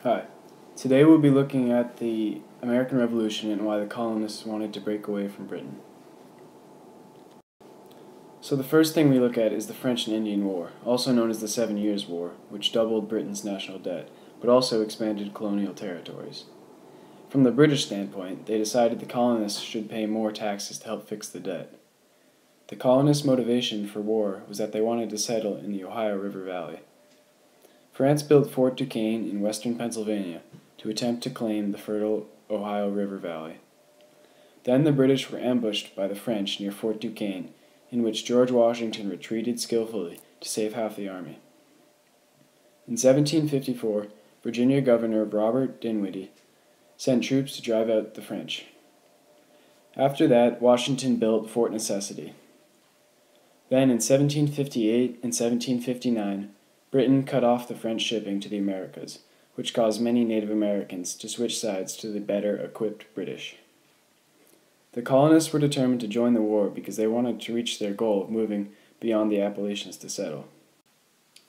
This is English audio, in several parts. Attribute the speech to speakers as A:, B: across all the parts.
A: Hi. Today we'll be looking at the American Revolution and why the colonists wanted to break away from Britain. So the first thing we look at is the French and Indian War, also known as the 7 Years' War, which doubled Britain's national debt, but also expanded colonial territories. From the British standpoint, they decided the colonists should pay more taxes to help fix the debt. The colonists' motivation for war was that they wanted to settle in the Ohio River Valley. France built Fort Duquesne in western Pennsylvania to attempt to claim the fertile Ohio River Valley. Then the British were ambushed by the French near Fort Duquesne, in which George Washington retreated skillfully to save half the army. In 1754, Virginia Governor Robert Dinwiddie sent troops to drive out the French. After that, Washington built Fort Necessity. Then in 1758 and 1759, Britain cut off the French shipping to the Americas, which caused many Native Americans to switch sides to the better-equipped British. The colonists were determined to join the war because they wanted to reach their goal of moving beyond the Appalachians to settle.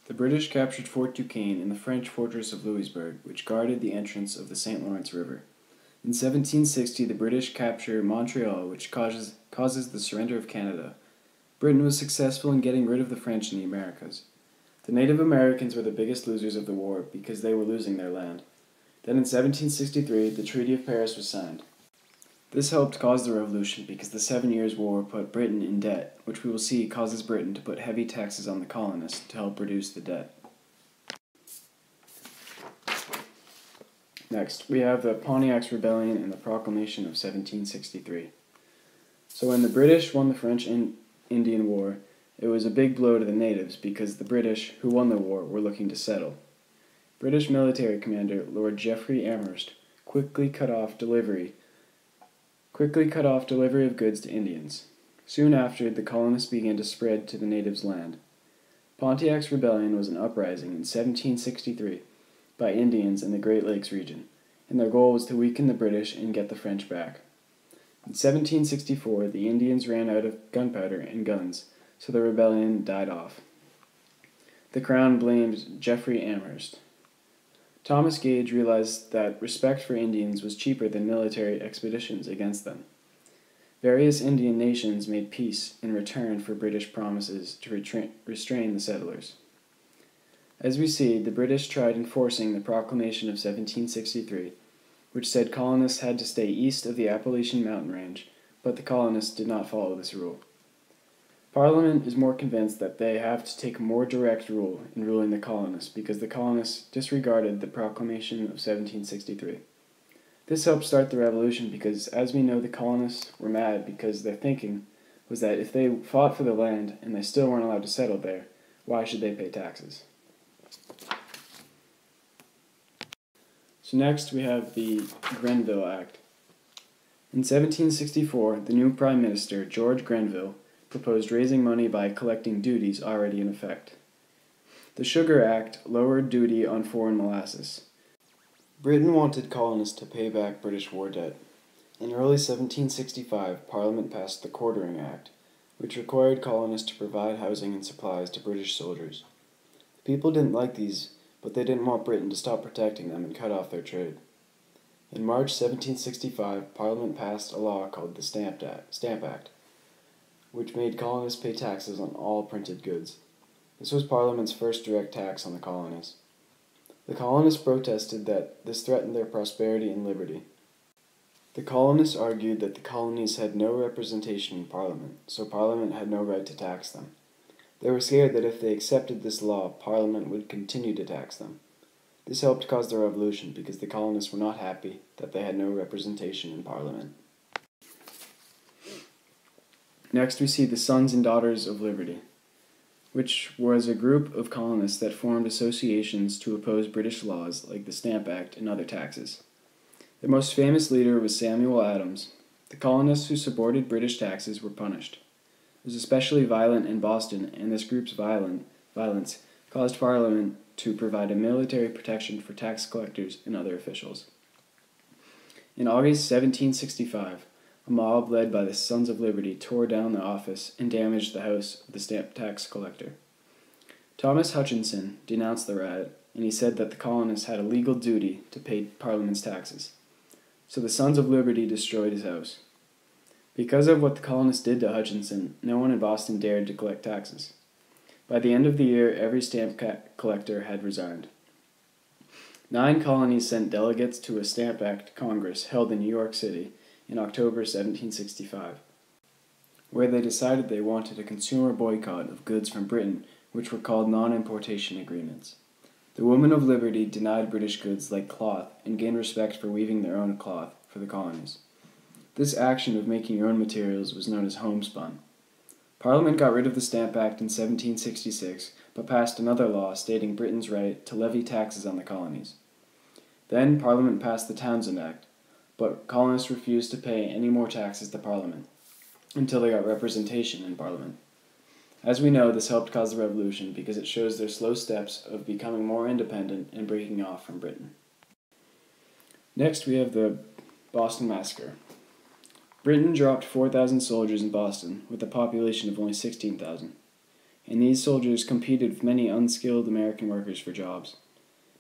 A: The British captured Fort Duquesne and the French fortress of Louisbourg, which guarded the entrance of the St. Lawrence River. In 1760, the British capture Montreal, which causes the surrender of Canada. Britain was successful in getting rid of the French in the Americas. The Native Americans were the biggest losers of the war because they were losing their land. Then in 1763, the Treaty of Paris was signed. This helped cause the revolution because the 7 Years' War put Britain in debt, which we will see causes Britain to put heavy taxes on the colonists to help reduce the debt. Next, we have the Pontiac's Rebellion and the Proclamation of 1763. So when the British won the French-Indian War, it was a big blow to the natives because the British, who won the war, were looking to settle. British military commander Lord Jeffrey Amherst quickly cut off delivery of goods to Indians. Soon after, the colonists began to spread to the natives' land. Pontiac's Rebellion was an uprising in 1763 by Indians in the Great Lakes region, and their goal was to weaken the British and get the French back. In 1764, the Indians ran out of gunpowder and guns, so the rebellion died off. The Crown blamed Jeffrey Amherst. Thomas Gage realized that respect for Indians was cheaper than military expeditions against them. Various Indian nations made peace in return for British promises to restrain the settlers. As we see, the British tried enforcing the Proclamation of 1763, which said colonists had to stay east of the Appalachian mountain range, but the colonists did not follow this rule. Parliament is more convinced that they have to take a more direct rule in ruling the colonists because the colonists disregarded the Proclamation of 1763. This helped start the revolution because, as we know, the colonists were mad because their thinking was that if they fought for the land and they still weren't allowed to settle there, why should they pay taxes? So next we have the Grenville Act. In 1764, the new Prime Minister, George Grenville, proposed raising money by collecting duties already in effect. The Sugar Act lowered duty on foreign molasses. Britain wanted colonists to pay back British war debt. In early 1765, Parliament passed the Quartering Act, which required colonists to provide housing and supplies to British soldiers. The people didn't like these, but they didn't want Britain to stop protecting them and cut off their trade. In March 1765, Parliament passed a law called the Stamp Act, which made colonists pay taxes on all printed goods. This was Parliament's first direct tax on the colonies. The colonists protested that this threatened their prosperity and liberty. The colonists argued that the colonies had no representation in Parliament, so Parliament had no right to tax them. They were scared that if they accepted this law, Parliament would continue to tax them. This helped cause the revolution because the colonists were not happy that they had no representation in Parliament. Next we see the Sons and Daughters of Liberty, which was a group of colonists that formed associations to oppose British laws like the Stamp Act and other taxes. The most famous leader was Samuel Adams. The colonists who supported British taxes were punished. It was especially violent in Boston, and this group's violence caused Parliament to provide a military protection for tax collectors and other officials. In August 1765, a mob led by the Sons of Liberty tore down the office and damaged the house of the stamp tax collector. Thomas Hutchinson denounced the riot and he said that the colonists had a legal duty to pay Parliament's taxes. So the Sons of Liberty destroyed his house. Because of what the colonists did to Hutchinson, no one in Boston dared to collect taxes. By the end of the year, every stamp collector had resigned. 9 colonies sent delegates to a Stamp Act Congress held in New York City in October 1765, where they decided they wanted a consumer boycott of goods from Britain, which were called non-importation agreements. The Women of Liberty denied British goods like cloth and gained respect for weaving their own cloth for the colonies. This action of making your own materials was known as homespun. Parliament got rid of the Stamp Act in 1766, but passed another law stating Britain's right to levy taxes on the colonies. Then Parliament passed the Townshend Act, but colonists refused to pay any more taxes to Parliament until they got representation in Parliament. As we know, this helped cause the Revolution because it shows their slow steps of becoming more independent and breaking off from Britain. Next, we have the Boston Massacre. Britain dropped 4,000 soldiers in Boston, with a population of only 16,000, and these soldiers competed with many unskilled American workers for jobs.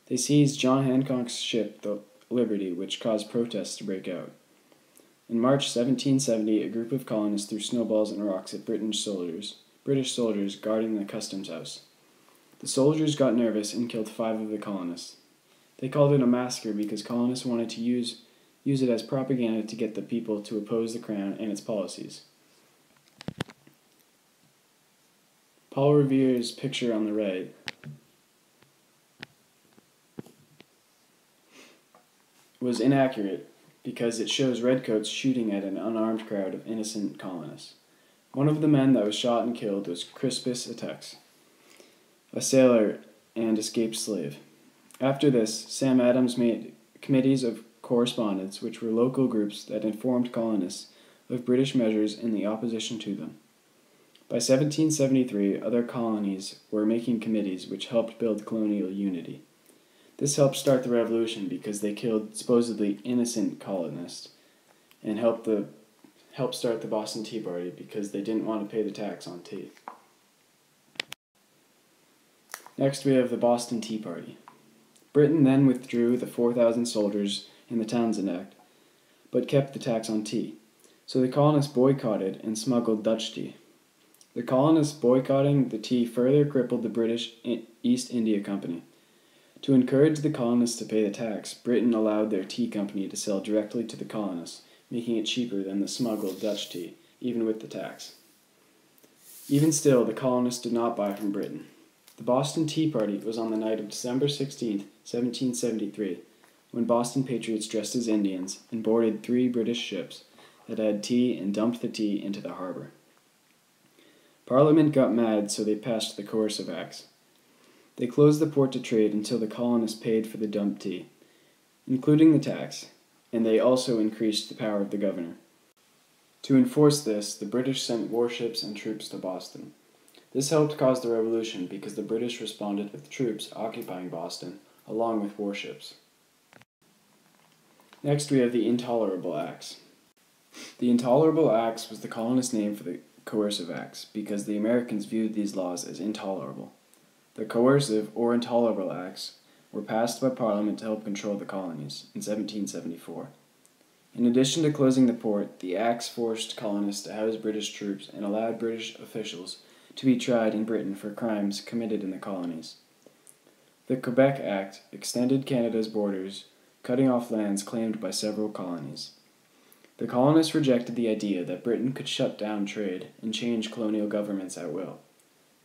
A: They seized John Hancock's ship, the Liberty, which caused protests to break out. In March 1770, a group of colonists threw snowballs and rocks at British soldiers guarding the customs house. The soldiers got nervous and killed 5 of the colonists. They called it a massacre because colonists wanted to use it as propaganda to get the people to oppose the crown and its policies. Paul Revere's picture on the right was inaccurate because it shows redcoats shooting at an unarmed crowd of innocent colonists. One of the men that was shot and killed was Crispus Attucks, a sailor and escaped slave. After this, Sam Adams made committees of correspondence, which were local groups that informed colonists of British measures in the opposition to them. By 1773, other colonies were making committees which helped build colonial unity. This helped start the Revolution because they killed supposedly innocent colonists, and helped start the Boston Tea Party because they didn't want to pay the tax on tea. Next, we have the Boston Tea Party. Britain then withdrew the 4,000 soldiers in the Townshend Act, but kept the tax on tea. So the colonists boycotted and smuggled Dutch tea. The colonists boycotting the tea further crippled the British East India Company. To encourage the colonists to pay the tax, Britain allowed their tea company to sell directly to the colonists, making it cheaper than the smuggled Dutch tea, even with the tax. Even still, the colonists did not buy from Britain. The Boston Tea Party was on the night of December 16, 1773, when Boston patriots dressed as Indians and boarded 3 British ships that had tea and dumped the tea into the harbor. Parliament got mad, so they passed the Coercive Acts. They closed the port to trade until the colonists paid for the dumped tea, including the tax, and they also increased the power of the governor. To enforce this, the British sent warships and troops to Boston. This helped cause the Revolution because the British responded with troops occupying Boston, along with warships. Next, we have the Intolerable Acts. The Intolerable Acts was the colonists' name for the Coercive Acts because the Americans viewed these laws as intolerable. The Coercive or Intolerable Acts were passed by Parliament to help control the colonies in 1774. In addition to closing the port, the acts forced colonists to house British troops and allowed British officials to be tried in Britain for crimes committed in the colonies. The Quebec Act extended Canada's borders, cutting off lands claimed by several colonies. The colonists rejected the idea that Britain could shut down trade and change colonial governments at will.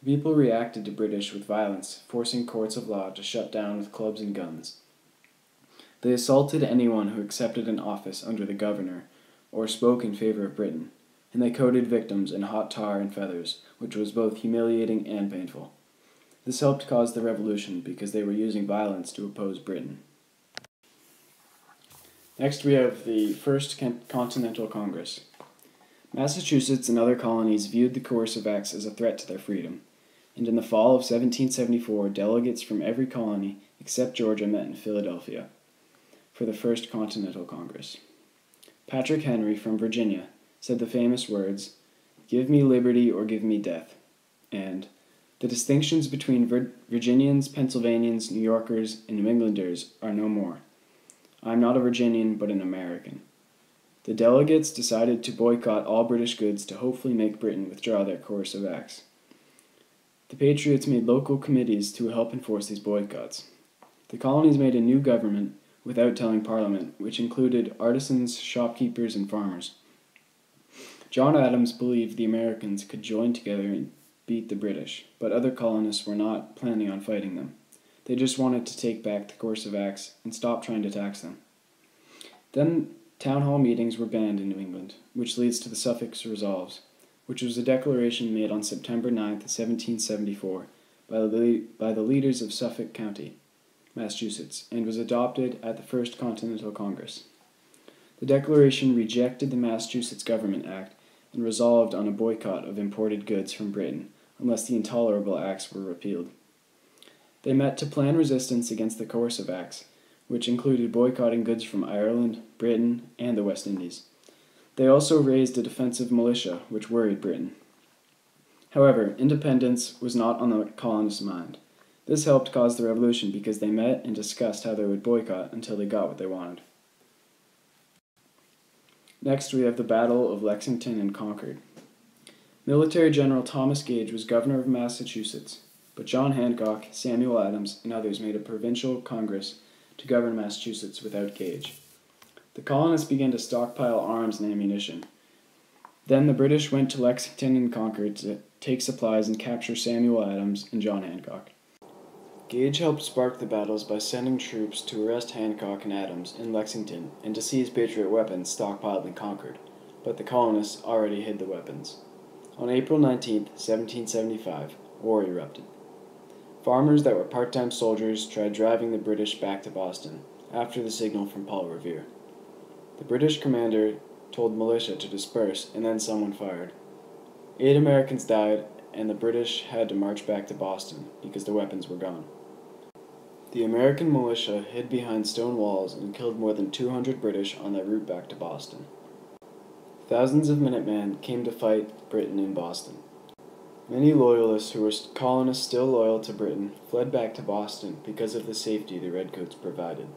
A: The people reacted to British with violence, forcing courts of law to shut down with clubs and guns. They assaulted anyone who accepted an office under the governor or spoke in favor of Britain, and they coated victims in hot tar and feathers, which was both humiliating and painful. This helped cause the Revolution because they were using violence to oppose Britain. Next, we have the First Continental Congress. Massachusetts and other colonies viewed the Coercive Acts as a threat to their freedom, and in the fall of 1774, delegates from every colony except Georgia met in Philadelphia for the First Continental Congress. Patrick Henry from Virginia said the famous words, "Give me liberty or give me death," and The distinctions between Virginians, Pennsylvanians, New Yorkers, and New Englanders are no more. I am not a Virginian, but an American. The delegates decided to boycott all British goods to hopefully make Britain withdraw their coercive acts. The Patriots made local committees to help enforce these boycotts. The colonies made a new government without telling Parliament, which included artisans, shopkeepers, and farmers. John Adams believed the Americans could join together and beat the British, but other colonists were not planning on fighting them. They just wanted to take back the coercive acts and stop trying to tax them. Then town hall meetings were banned in New England, which leads to the Suffolk Resolves, which was a declaration made on September 9, 1774, by the leaders of Suffolk County, Massachusetts, and was adopted at the First Continental Congress. The declaration rejected the Massachusetts Government Act and resolved on a boycott of imported goods from Britain unless the intolerable acts were repealed. They met to plan resistance against the coercive acts, which included boycotting goods from Ireland, Britain, and the West Indies. They also raised a defensive militia, which worried Britain. However, independence was not on the colonists' mind. This helped cause the revolution because they met and discussed how they would boycott until they got what they wanted. Next, we have the Battle of Lexington and Concord. Military General Thomas Gage was governor of Massachusetts, but John Hancock, Samuel Adams, and others made a provincial congress to govern Massachusetts without Gage. The colonists began to stockpile arms and ammunition. Then the British went to Lexington and Concord to take supplies and capture Samuel Adams and John Hancock. Gage helped spark the battles by sending troops to arrest Hancock and Adams in Lexington and to seize Patriot weapons stockpiled in Concord, but the colonists already hid the weapons. On April 19, 1775, war erupted. Farmers that were part-time soldiers tried driving the British back to Boston after the signal from Paul Revere. The British commander told militia to disperse, and then someone fired. 8 Americans died, and the British had to march back to Boston because the weapons were gone. The American militia hid behind stone walls and killed more than 200 British on their route back to Boston. Thousands of Minutemen came to fight Britain in Boston. Many loyalists who were colonists still loyal to Britain fled back to Boston because of the safety the Redcoats provided.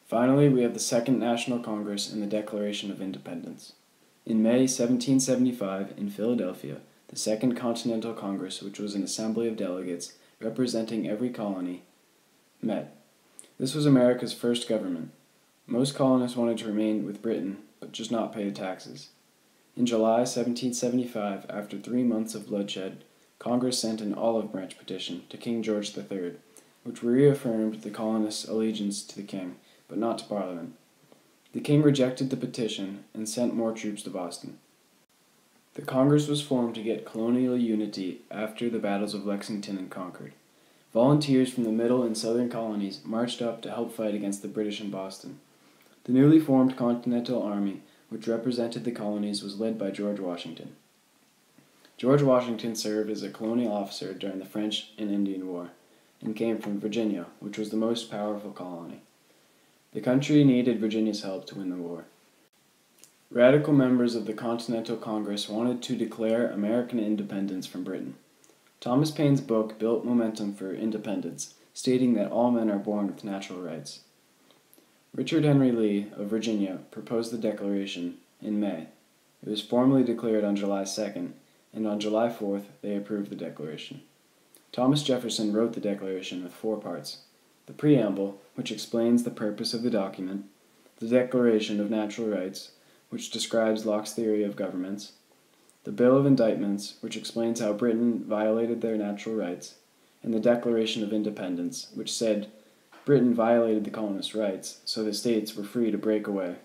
A: Finally, we have the Second National Congress and the Declaration of Independence. In May 1775, in Philadelphia, the Second Continental Congress, which was an assembly of delegates representing every colony, met. This was America's first government. Most colonists wanted to remain with Britain, but just not pay the taxes. In July 1775, after 3 months of bloodshed, Congress sent an olive branch petition to King George III, which reaffirmed the colonists' allegiance to the king, but not to Parliament. The king rejected the petition and sent more troops to Boston. The Congress was formed to get colonial unity after the battles of Lexington and Concord. Volunteers from the middle and southern colonies marched up to help fight against the British in Boston. The newly formed Continental Army, which represented the colonies, was led by George Washington. George Washington served as a colonial officer during the French and Indian War, and came from Virginia, which was the most powerful colony. The country needed Virginia's help to win the war. Radical members of the Continental Congress wanted to declare American independence from Britain. Thomas Paine's book built momentum for independence, stating that all men are born with natural rights. Richard Henry Lee of Virginia proposed the Declaration in May. It was formally declared on July 2nd, and on July 4th they approved the Declaration. Thomas Jefferson wrote the Declaration with 4 parts: the preamble, which explains the purpose of the document; the Declaration of Natural Rights, which describes Locke's theory of governments; the Bill of Indictments, which explains how Britain violated their natural rights; and the Declaration of Independence, which said Britain violated the colonists' rights, so the states were free to break away.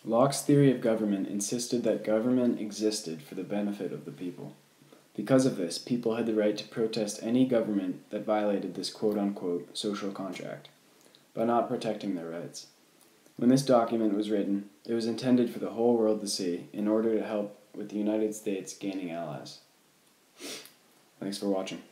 A: Locke's theory of government insisted that government existed for the benefit of the people. Because of this, people had the right to protest any government that violated this quote-unquote social contract, by not protecting their rights. When this document was written, it was intended for the whole world to see, in order to help with the United States gaining allies. Thanks for watching.